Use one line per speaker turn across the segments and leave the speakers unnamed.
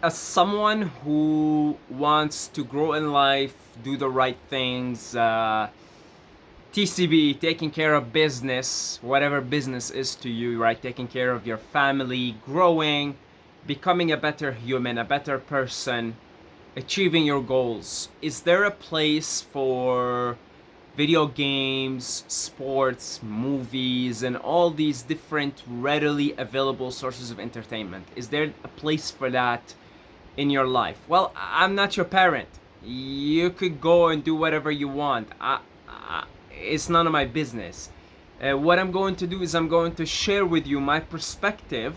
as someone who wants to grow in life, do the right things, TCB, taking care of business, whatever business is to you, right? Taking care of your family, growing, becoming a better human, a better person, achieving your goals. Is there a place for video games, sports, movies, and all these different readily available sources of entertainment? Is there a place for that in your life? Well, I'm not your parent. You could go and do whatever you want. It's none of my business. What I'm going to do is I'm going to share with you my perspective,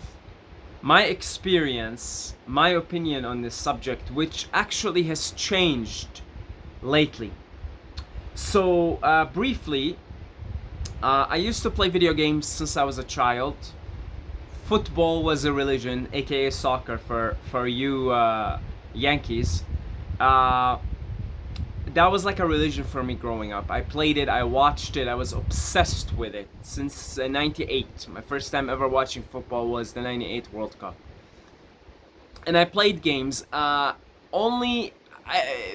my experience, my opinion on this subject, which actually has changed lately. So, briefly, I used to play video games since I was a child. Football was a religion, aka soccer for you Yankees. Uh, that was like a religion for me growing up. I played it, I watched it, I was obsessed with it since '98. My first time ever watching football was the '98 World Cup, and I played games.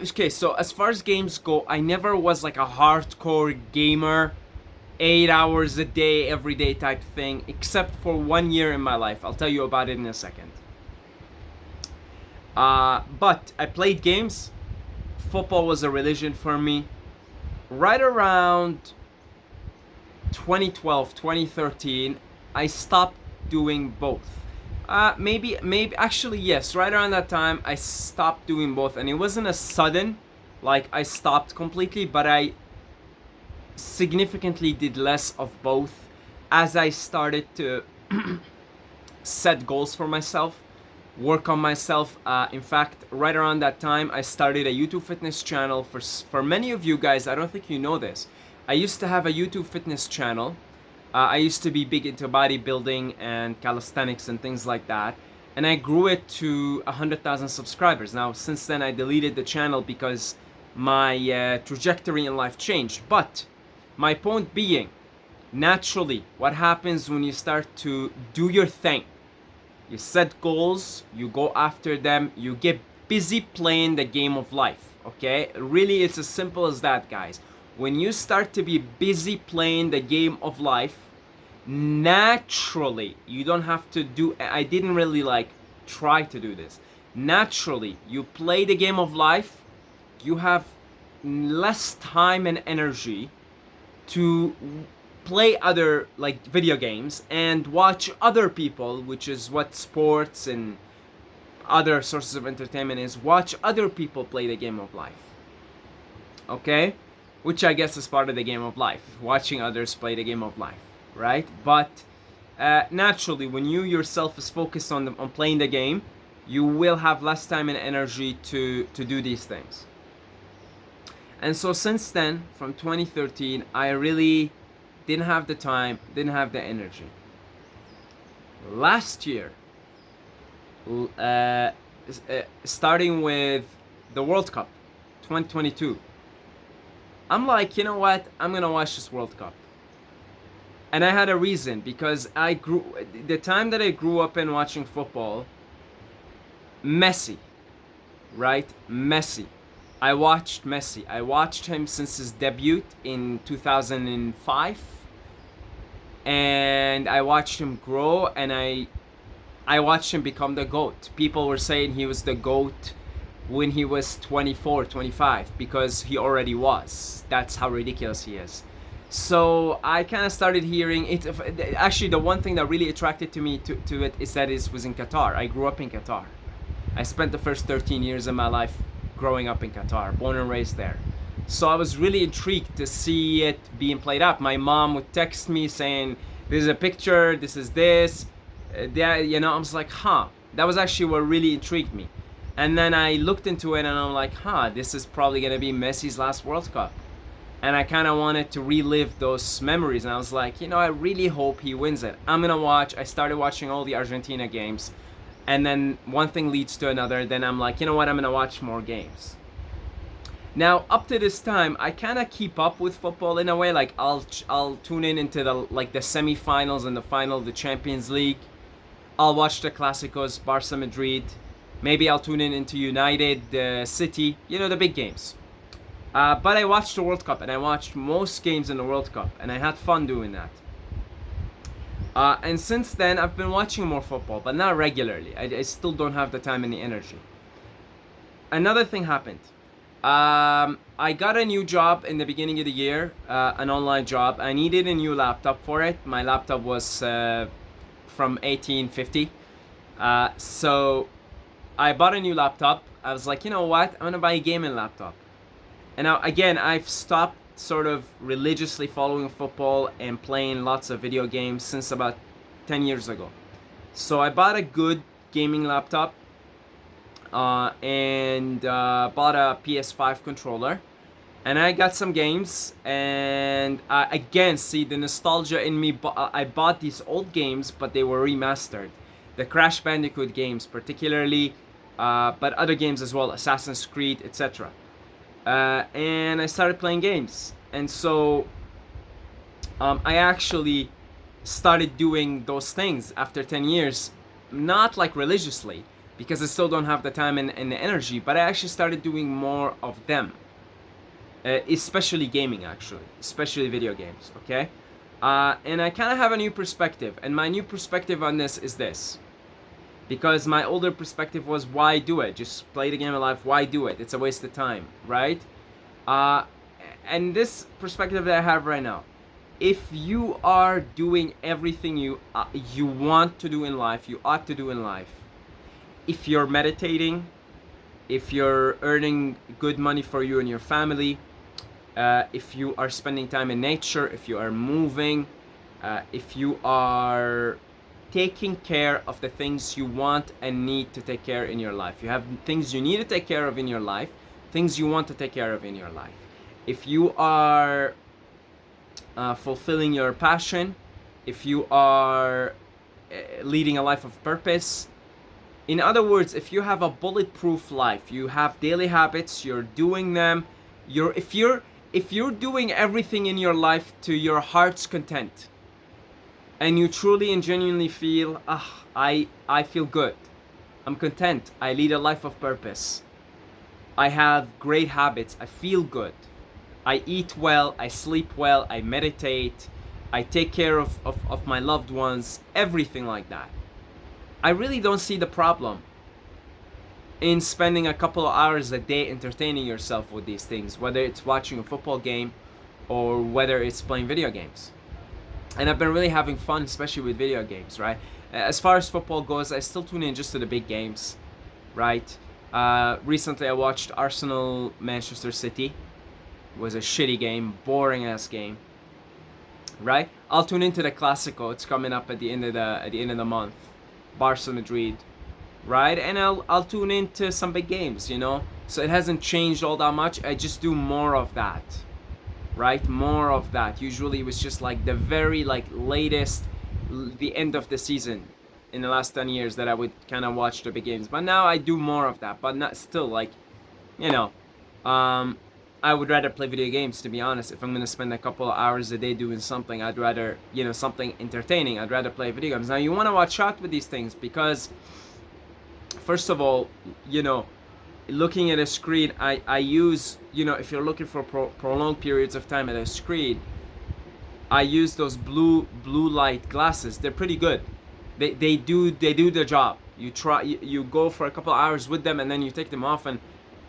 Okay, so as far as games go, I never was like a hardcore gamer, 8 hours a day, every day type thing, except for 1 year in my life. I'll tell you about it in a second. But I played games. Football was a religion for me. Right around 2012, 2013, I stopped doing both. Actually, yes, right around that time, I stopped doing both. And it wasn't a sudden, like I stopped completely, but I significantly did less of both as I started to set goals for myself, work on myself. In fact, right around that time, I started a YouTube fitness channel. For many of you guys, I don't think you know this. I used to have a YouTube fitness channel. I used to be big into bodybuilding and calisthenics and things like that. And I grew it to 100,000 subscribers. Now, since then, I deleted the channel because my trajectory in life changed. But my point being, naturally, what happens when you start to do your thing? You set goals, you go after them, you get busy playing the game of life, okay? Really, it's as simple as that, guys. When you start to be busy playing the game of life, naturally, you don't have to do, I didn't really like try to do this. Naturally, you play the game of life, you have less time and energy to play other like video games and watch other people, which is what sports and other sources of entertainment is. Watch other people play the game of life, okay? Which I guess is part of the game of life, watching others play the game of life, right? But naturally, when you yourself is focused on playing the game, you will have less time and energy to do these things. And so since then, from 2013, I really didn't have the time, didn't have the energy. Last year, starting with the World Cup 2022, I'm like, you know what? I'm gonna watch this World Cup. And I had a reason because the time that I grew up in watching football, Messi, right? Messi. I watched Messi. I watched him since his debut in 2005, and I watched him grow, and I watched him become the GOAT. People were saying he was the GOAT when he was 24, 25, because he already was. That's how ridiculous he is. So I kind of started hearing it. Actually, the one thing that really attracted to me to it is that it was in Qatar. I grew up in Qatar. I spent the first 13 years of my life growing up in Qatar, born and raised there. So I was really intrigued to see it being played up. My mom would text me saying, "This is a picture. This is this." I was like, "Huh." That was actually what really intrigued me. And then I looked into it, and I'm like, "Huh, this is probably gonna be Messi's last World Cup." And I kind of wanted to relive those memories. And I was like, I really hope he wins it. I'm gonna watch. I started watching all the Argentina games, and then one thing leads to another. Then I'm like, you know what? I'm gonna watch more games. Now, up to this time, I kind of keep up with football in a way. Like I'll tune in into the semifinals and the final of the Champions League. I'll watch the Clásicos, Barca Madrid. Maybe I'll tune in into United, City, you know, the big games. But I watched the World Cup, and I watched most games in the World Cup, and I had fun doing that. And since then, I've been watching more football, but not regularly. I still don't have the time and the energy. Another thing happened. I got a new job in the beginning of the year, an online job. I needed a new laptop for it. My laptop was from 1850. So I bought a new laptop. I was like, you know what? I'm gonna buy a gaming laptop. And now, again, I've stopped sort of religiously following football and playing lots of video games since about 10 years ago. So I bought a good gaming laptop and bought a PS5 controller. And I got some games, and again, see the nostalgia in me. I bought these old games, but they were remastered. The Crash Bandicoot games, particularly, but other games as well, Assassin's Creed, etc. And I started playing games, and so I actually started doing those things after 10 years, not like religiously, because I still don't have the time and the energy, but I actually started doing more of them. Especially gaming, actually, especially video games, okay? And I kind of have a new perspective, and my new perspective on this is this. Because my older perspective was, why do it? Just play the game of life, why do it? It's a waste of time, right? And this perspective that I have right now, if you are doing everything you want to do in life, you ought to do in life, if you're meditating, if you're earning good money for you and your family, if you are spending time in nature, if you are moving, if you are taking care of the things you want and need to take care in your life. You have things you need to take care of in your life, things you want to take care of in your life. If you are fulfilling your passion, if you are leading a life of purpose, in other words, if you have a bulletproof life, you have daily habits, you're doing them, if you're doing everything in your life to your heart's content, and you truly and genuinely feel, I feel good, I'm content, I lead a life of purpose, I have great habits, I feel good, I eat well, I sleep well, I meditate, I take care of my loved ones, everything like that, I really don't see the problem in spending a couple of hours a day entertaining yourself with these things, whether it's watching a football game or whether it's playing video games. And I've been really having fun, especially with video games, right? As far as football goes, I still tune in just to the big games, right? Recently I watched Arsenal Manchester City. It was a shitty game, boring ass game, right? I'll tune into the Clasico. It's coming up at the end of the month, Barca Madrid, right? And I'll tune into some big games, you know. So it hasn't changed all that much. I just do more of that, right? More of that. Usually it was just like the very latest, the end of the season in the last 10 years that I would kind of watch the big games. But now I do more of that, but not still you know, I would rather play video games, to be honest. If I'm gonna spend a couple of hours a day doing something, I'd rather, something entertaining, I'd rather play video games. Now you want to watch out with these things because, first of all, looking at a screen, I use, if you're looking for prolonged periods of time at a screen, I use those blue light glasses. They're pretty good. They do their job. You go for a couple of hours with them and then you take them off and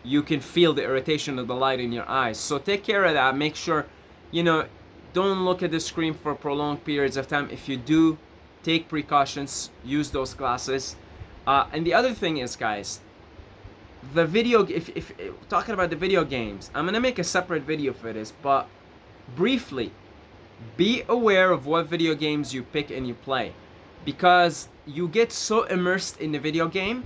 you can feel the irritation of the light in your eyes. So take care of that. Make sure, don't look at the screen for prolonged periods of time. If you do, take precautions, use those glasses. And the other thing is, guys, if talking about the video games, I'm gonna make a separate video for this, but briefly, be aware of what video games you pick and you play, because you get so immersed in the video game,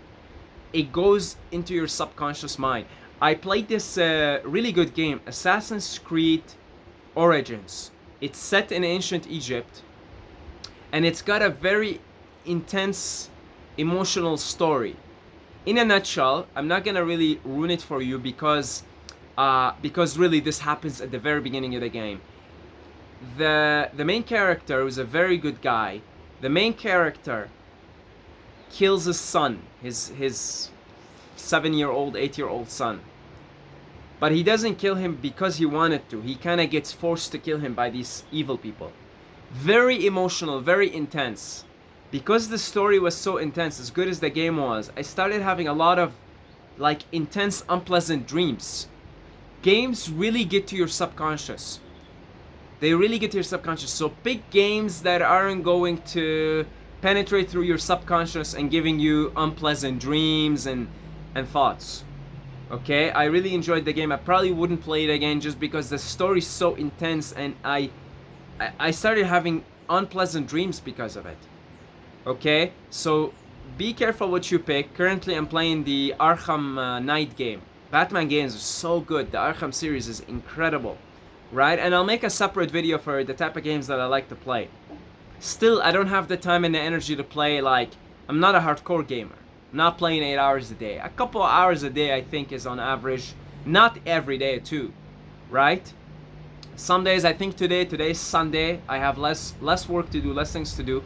it goes into your subconscious mind. I played this really good game, Assassin's Creed Origins. It's set in ancient Egypt, and it's got a very intense emotional story. In a nutshell, I'm not gonna really ruin it for you because really this happens at the very beginning of the game. The main character is a very good guy. The main character kills his son, his 7-year-old, 8-year-old son. But he doesn't kill him because he wanted to. He kind of gets forced to kill him by these evil people. Very emotional, very intense. Because the story was so intense, as good as the game was, I started having a lot of like intense, unpleasant dreams. Games really get to your subconscious. They really get to your subconscious. So pick games that aren't going to penetrate through your subconscious and giving you unpleasant dreams and thoughts. Okay, I really enjoyed the game. I probably wouldn't play it again just because the story's so intense, and I started having unpleasant dreams because of it. Okay, so be careful what you pick. Currently, I'm playing the Arkham Knight game. Batman games are so good. The Arkham series is incredible, right? And I'll make a separate video for the type of games that I like to play. Still, I don't have the time and the energy to play, like, I'm not a hardcore gamer. I'm not playing 8 hours a day. A couple of hours a day, I think, is on average. Not every day, too, right? Some days, I think today's Sunday, I have less work to do, less things to do.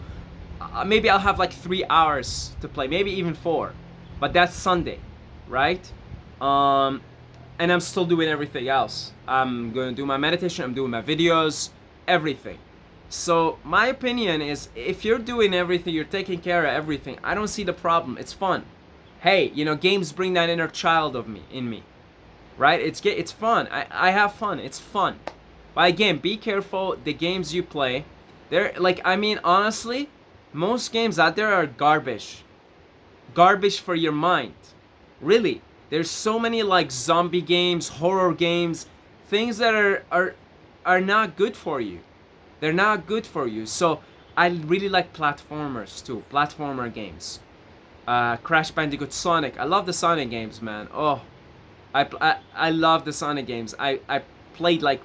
Maybe I'll have like 3 hours to play, maybe even 4. But that's Sunday, right? And I'm still doing everything else. I'm going to do my meditation, I'm doing my videos, everything. So my opinion is, if you're doing everything, you're taking care of everything, I don't see the problem. It's fun. Hey, you know, games bring that inner child of me in me, right? It's fun. I have fun. It's fun. But again, be careful the games you play. They're like, I mean, honestly, most games out there are garbage. Garbage for your mind. Really. There's so many like zombie games, horror games, things that are not good for you. They're not good for you. So I really like platformers too. Platformer games. Crash Bandicoot, Sonic. I love the Sonic games, man. Oh, I love the Sonic games. I played like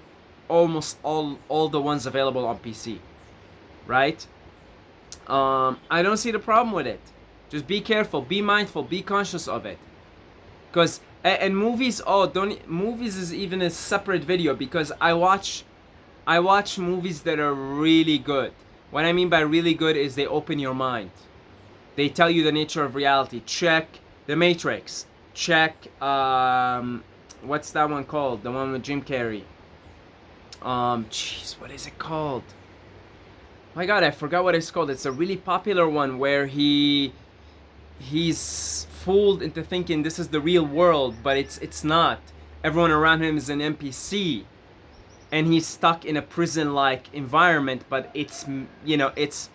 almost all the ones available on PC. Right? I don't see the problem with it. Just be careful, be mindful, be conscious of it. Because and movies, movies is even a separate video, because I watch movies that are really good. What I mean by really good is they open your mind. They tell you the nature of reality. Check The Matrix. Check what's that one called? The one with Jim Carrey. Jeez, what is it called? My God, I forgot what it's called. It's a really popular one where he's fooled into thinking this is the real world, but it's not. Everyone around him is an NPC, and he's stuck in a prison-like environment. But it's, you know, it's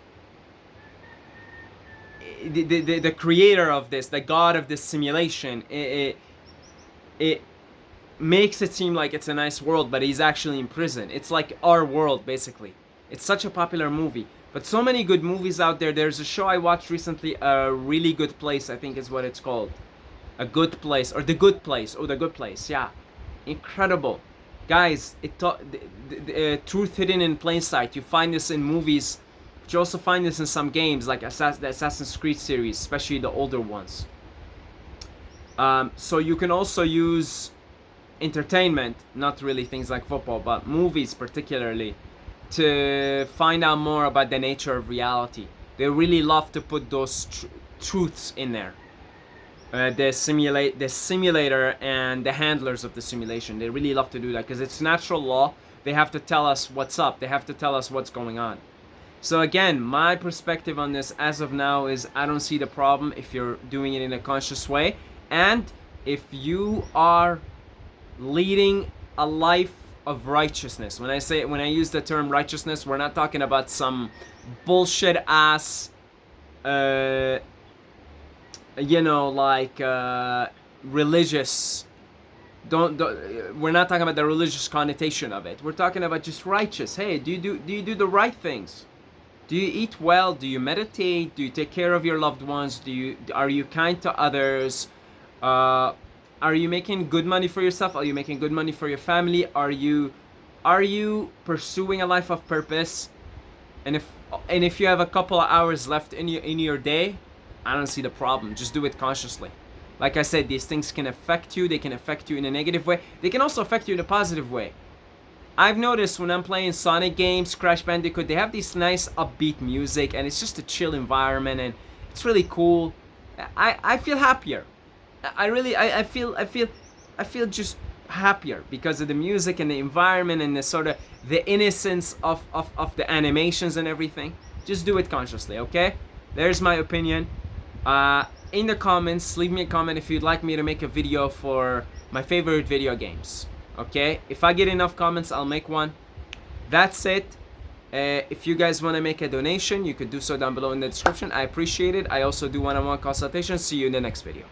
the creator of this, the god of this simulation. It makes it seem like it's a nice world, but he's actually in prison. It's like our world, basically. It's such a popular movie. But so many good movies out there. There's a show I watched recently, A Really Good Place, I think is what it's called. A Good Place, or The Good Place. Oh, The Good Place, yeah. Incredible. Guys, truth hidden in plain sight. You find this in movies, but you also find this in some games, like the Assassin's Creed series, especially the older ones. So you can also use entertainment, not really things like football, but movies particularly, to find out more about the nature of reality. They really love to put those truths in there. The simulator and the handlers of the simulation, they really love to do that because it's natural law. They have to tell us what's up. They have to tell us what's going on. So again, my perspective on this as of now is I don't see the problem if you're doing it in a conscious way, and if you are leading a life of righteousness. When I use the term righteousness, we're not talking about some bullshit ass religious, we're not talking about the religious connotation of it. We're talking about just righteous. Hey, do you do the right things? Do you eat well? Do you meditate? Do you take care of your loved ones? Are you kind to others? Are you making good money for yourself? Are you making good money for your family? Are you pursuing a life of purpose? And if you have a couple of hours left in your day, I don't see the problem. Just do it consciously. Like I said, these things can affect you. They can affect you in a negative way. They can also affect you in a positive way. I've noticed when I'm playing Sonic games, Crash Bandicoot, they have this nice upbeat music, and it's just a chill environment, and it's really cool. I feel happier. I really I feel just happier because of the music and the environment and the sort of the innocence of the animations and everything. Just do it consciously, okay? There's my opinion. In the comments, leave me a comment if you'd like me to make a video for my favorite video games. Okay? If I get enough comments, I'll make one. That's it. If you guys want to make a donation, you could do so down below in the description. I appreciate it. I also do one-on-one consultations. See you in the next video.